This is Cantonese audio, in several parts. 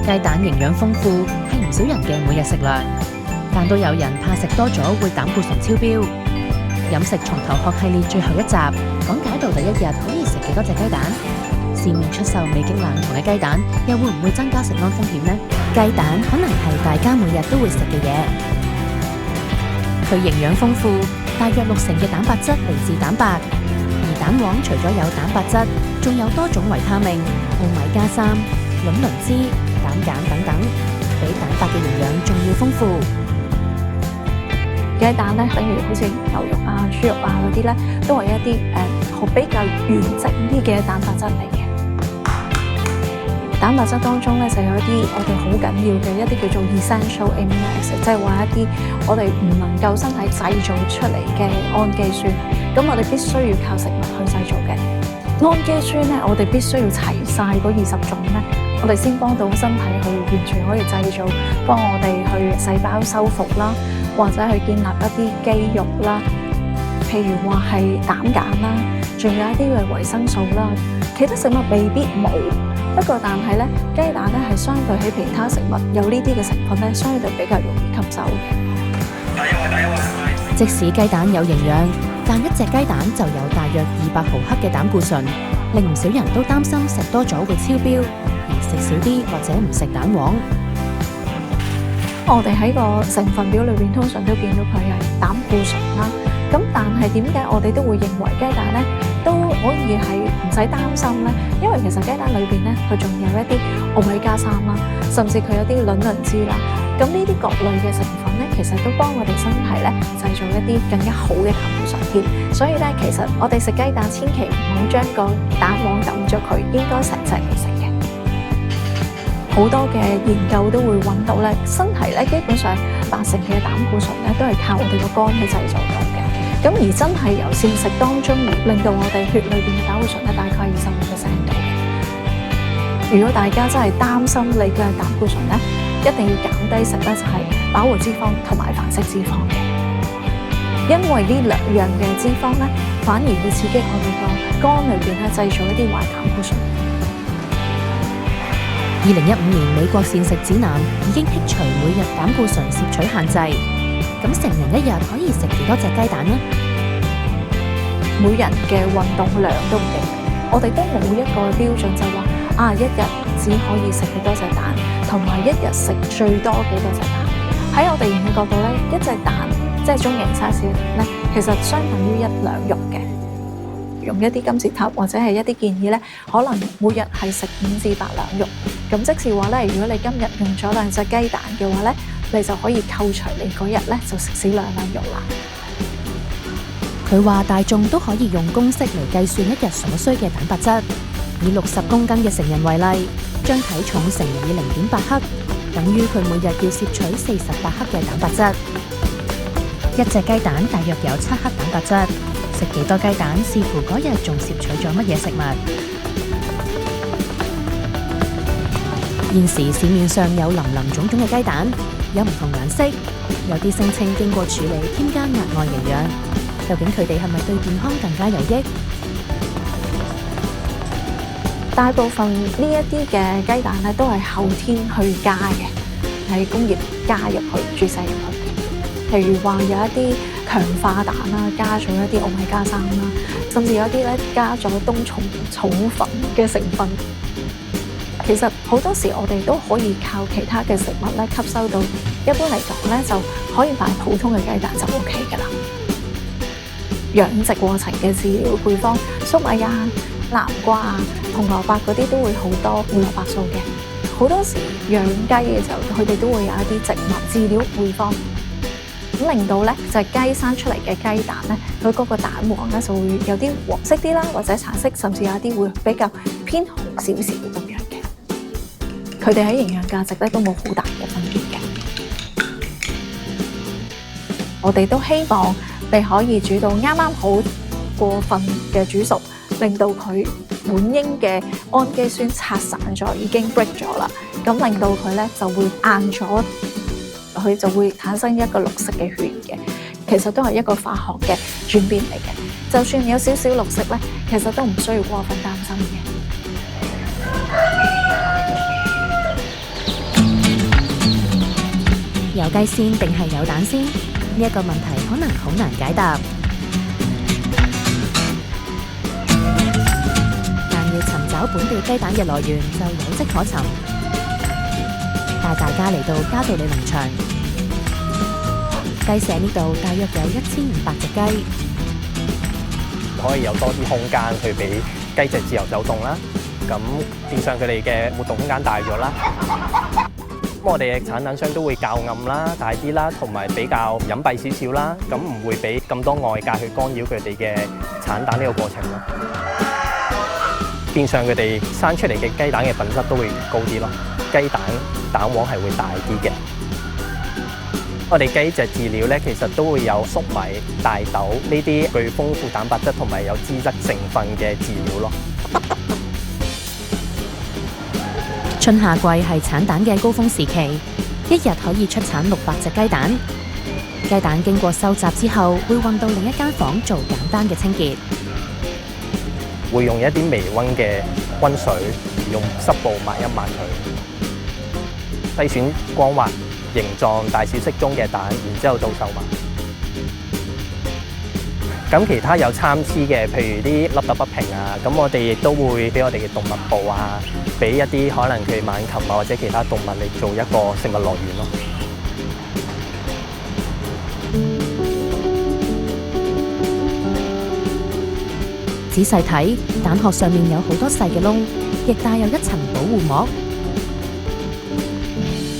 雞蛋營養豐富，係唔少人嘅每日食量，但都有人怕食多咗會膽固醇超標。飲食從頭學系列最後一集講解到底一日可以食幾多隻雞蛋？市面出售未經冷凍嘅雞蛋，又會唔會增加食安風險呢？雞蛋可能係大家每日都會食嘅嘢，佢營養豐富，大約60%嘅蛋白質嚟自蛋白，而蛋黃除咗有蛋白質，仲有多種維他命、奧米加3、卵磷脂、膽鹼等等，比蛋白嘅營養仲要豐富。雞蛋咧，等於好似牛肉啊、豬肉啊嗰啲咧，都係一啲比較完整啲嘅蛋白質嚟嘅。蛋白質當中咧就有一啲我哋好緊要嘅一啲叫做 essential amino acid， 即係話一啲我哋唔能夠身體製造出嚟嘅氨基酸，咁我哋必須要靠食物去製造嘅。氨基酸咧，我哋必須要齊晒嗰20種咧，我哋先幫到身體去完全可以製造，幫我哋去細胞修復啦，或者去建立一啲肌肉啦，譬如話係膽鹼啦，仲有一啲嘅維生素啦，其他食物未必冇。不過但係咧，雞蛋咧係相對起其他食物有呢啲嘅成分咧，相對比較容易吸收嘅。即使雞蛋有營養，但一隻雞蛋就有大約200毫克嘅膽固醇，令唔少人都擔心食多咗會超標，而食少啲或者唔食蛋黃。我哋喺個成分表裏邊通常都見到佢係膽固醇啦，咁但係點解我哋都會認為雞蛋咧都可以係唔使擔心咧？因為其實雞蛋裏邊咧佢仲有一啲奧米加3啦，甚至佢有啲卵磷脂啦，咁呢啲各類嘅成分咧，其實都幫我哋身體咧製造一啲更加好嘅膽固醇添。所以咧，其實我哋食雞蛋千祈唔好將個蛋黃抌咗佢，應該成隻嚟食嘅。好多嘅研究都會揾到咧，身體咧基本上80%嘅膽固醇咧都係靠我哋個肝去製造到嘅。咁而真係由膳食當中令到我哋血裏邊嘅膽固醇咧大概25%度嘅。如果大家真係擔心你嘅膽固醇咧，一定要減低食咧就係飽和脂肪同埋反式脂肪嘅，因為呢兩樣嘅脂肪咧反而會刺激我哋個肝裏邊咧製造一啲壞膽固醇。2015年美國膳食指南已經剔除每日膽固醇攝取限制，咁成人一日可以食幾多隻雞蛋呢？每人嘅運動量都唔定，我哋都冇一個標準就話一日只可以食幾多隻蛋，同埋一日食最多幾多隻蛋。喺我哋人嘅角度咧，一隻蛋即係中型 size 咧，其實相等於1兩肉嘅。用一啲金字塔或者係一啲建議咧，可能每日係食5至8兩肉。咁即是話咧，如果你今日用咗2隻雞蛋嘅話咧，你就可以扣除你嗰日咧就食少2兩肉啦。佢話大眾都可以用公式嚟計算一日所需嘅蛋白質，以60公斤嘅成人為例，將體重乘以0.8克，等於佢每日要攝取48克嘅蛋白質。一隻雞蛋大約有7克蛋白質。食幾多雞蛋視乎嗰日仲攝取咗乜嘢食物。現時市面上有林林種種嘅雞蛋，有唔同顏色，有啲聲稱經過處理添加額外營養，究竟佢哋係咪對健康更加有益？大部分呢一啲嘅雞蛋咧都係後天去加嘅，喺工業加入去注射入去。譬如話有一啲強化蛋啦，加咗一啲奧米加3啦，甚至有一啲咧加咗冬蟲草粉嘅成分。其實好多時我哋都可以靠其他嘅食物咧吸收到，一般嚟講咧就可以買普通嘅雞蛋就 OK 㗎啦。養殖過程嘅飼料配方，粟米啊、南瓜啊、紅蘿蔔嗰啲都會好多胡蘿蔔素嘅。好多時養雞嘅時候，佢哋都會有一啲植物飼料配方。咁令到咧就係雞生出嚟嘅雞蛋咧，佢嗰個蛋黃咧就會有啲黃色啲啦，或者橙色，甚至有一啲會比較偏紅少少咁樣嘅。佢哋喺營養價值咧都冇好大嘅分別嘅。我哋都希望你可以煮到啱啱好，過分嘅煮熟，令到佢本應嘅氨基酸拆散咗，已經 break 咗啦，咁令到佢咧就會硬咗。佢就會產生一個綠色嘅血嘅，其實都係一個化學嘅轉變嚟嘅。就算有少少綠色咧，其實都唔需要過分擔心嘅。有雞先定係有蛋先？呢一個問題可能好難解答，但要尋找本地雞蛋嘅來源就有跡可尋。帶大家嚟到嘉道理農場，雞舍呢度大約有1500隻雞。可以有多啲空間去俾雞隻自由走動啦，咁變相佢哋嘅活動空間大咗啦。咁我哋嘅產蛋箱都會較暗啦、大啲啦，同埋比較隱蔽少少啦，咁唔會俾咁多外界去干擾佢哋嘅產蛋呢個過程咯。變相佢哋生出嚟嘅雞蛋嘅品質都會高啲咯，雞蛋蛋黃係會大啲嘅。我哋雞隻飼料咧，其實都會有粟米、大豆呢啲具豐富蛋白質同埋有脂質成分嘅飼料咯。春夏季係產蛋嘅高峰時期，一日可以出產600隻雞蛋。雞蛋經過收集之後，會運到另一間房做簡單嘅清潔。會用一啲微溫嘅溫水，用濕布抹一抹佢，篩選光滑、形狀大小適中嘅蛋，然之後到售賣。咁其他有參差嘅，譬如啲凹凸不平啊，咁我哋亦都會俾我哋嘅動物部啊，俾一啲可能佢猛禽啊或者其他動物嚟做一個食物來源咯。仔細睇，蛋殼上面有好多細嘅窿，亦帶有一層保護膜。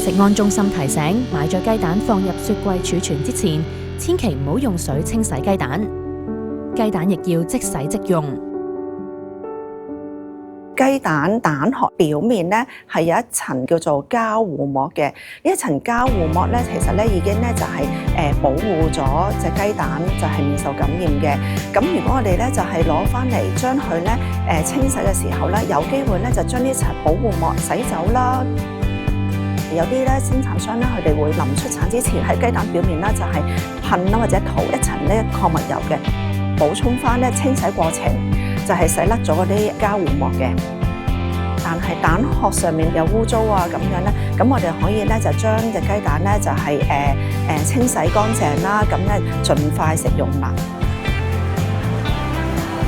食安中心提醒，買咗雞蛋放入雪櫃儲存之前，千祈唔好用水清洗雞蛋。雞蛋亦要即洗即用。雞蛋蛋殼表面咧係有一層叫做膠護膜嘅，呢一層膠護膜咧其實咧已經咧就係保護咗隻雞蛋就係免受感染嘅。咁如果我哋咧就係攞翻嚟將佢咧清洗嘅時候咧，有機會咧就將呢層保護膜洗走啦。有啲咧生產商咧佢哋會臨出產之前喺雞蛋表面咧就係噴啦或者塗一層咧礦物油嘅，補充翻咧清洗過程。就係洗甩咗嗰啲膠護膜嘅，但係蛋殼上面有污糟啊咁樣咧，咁我哋可以咧就將隻雞蛋咧就係清洗乾淨啦，咁咧盡快食用啦。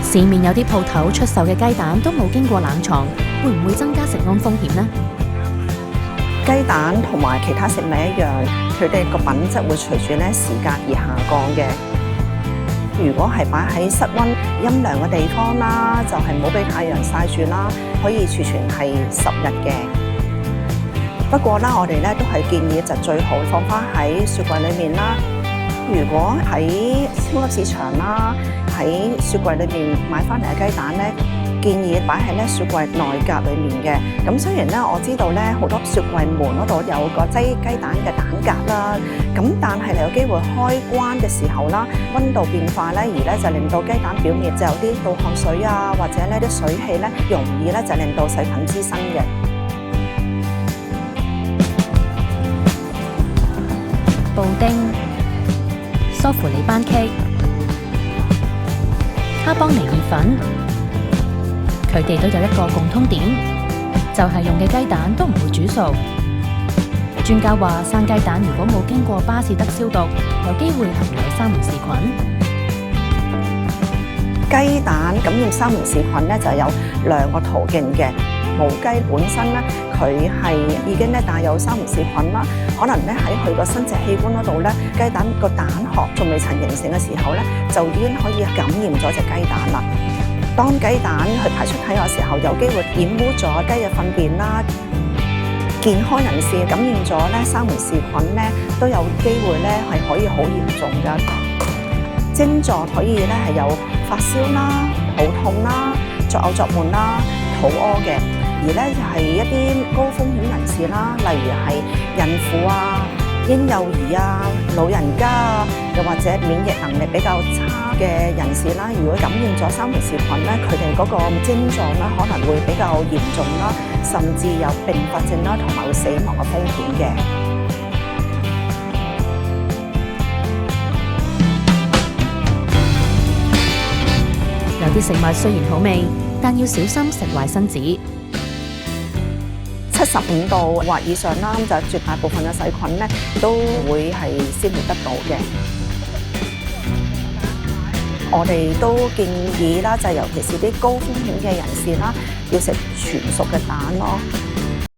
市面有啲鋪頭出售嘅雞蛋都冇經過冷藏，會唔會增加食安風險呢？雞蛋同埋其他食物一樣，佢哋個品質會隨住咧時間而下降嘅。如果係擺喺室溫陰涼嘅地方啦，就係唔好俾太陽曬住啦，可以儲存係10日嘅。不過啦，我哋咧都係建議就最好放翻喺雪櫃裏面啦。如果喺超級市場啦，喺雪櫃裏面買翻嚟嘅雞蛋咧，建議擺喺咧雪櫃內格裏面嘅。咁雖然咧我知道咧好多雪櫃門嗰度有個擠雞蛋嘅蛋格啦，咁但係你有機會開關嘅時候啦，溫度變化咧，而咧就令到雞蛋表面就有啲倒汗水啊，或者咧啲水氣咧，容易咧就令到細菌滋生嘅。布丁、梳芙里班戟、卡邦尼意粉，佢哋都有一個共通點，就係用嘅雞蛋都唔會煮熟。專家話，生雞蛋如果冇經過巴氏德消毒，有機會含有沙門氏菌。雞蛋感染沙門氏菌咧就有2個途徑嘅。母雞本身咧，佢係已經咧帶有沙門氏菌啦，可能咧喺佢個生殖器官嗰度咧，雞蛋個蛋殼仲未曾形成嘅時候咧，就已經可以感染咗隻雞蛋啦。當雞蛋去排出體外嘅時候，有機會染污咗雞嘅糞便啦。健康人士感染咗咧沙門氏菌咧，都有機會咧係可以好嚴重㗎。症狀可以咧係有發燒啦、肚痛啦、作嘔作悶啦、肚屙嘅。而咧就係一啲高風險人士啦，例如係孕婦啊、嬰幼兒啊、老人家啊，又或者免疫能力比較差嘅人士啦。如果感染咗沙門氏菌咧，佢哋嗰個症狀咧可能會比較嚴重啦，甚至有併發症啦，同埋會死亡嘅風險嘅。有啲食物雖然好味，但要小心食壞身子。70 15度或以上啦，咁就絕大部分嘅細菌咧都會係消滅得到嘅。我哋都建議啦，就尤其是啲高風險嘅人士啦，要食全熟嘅蛋咯。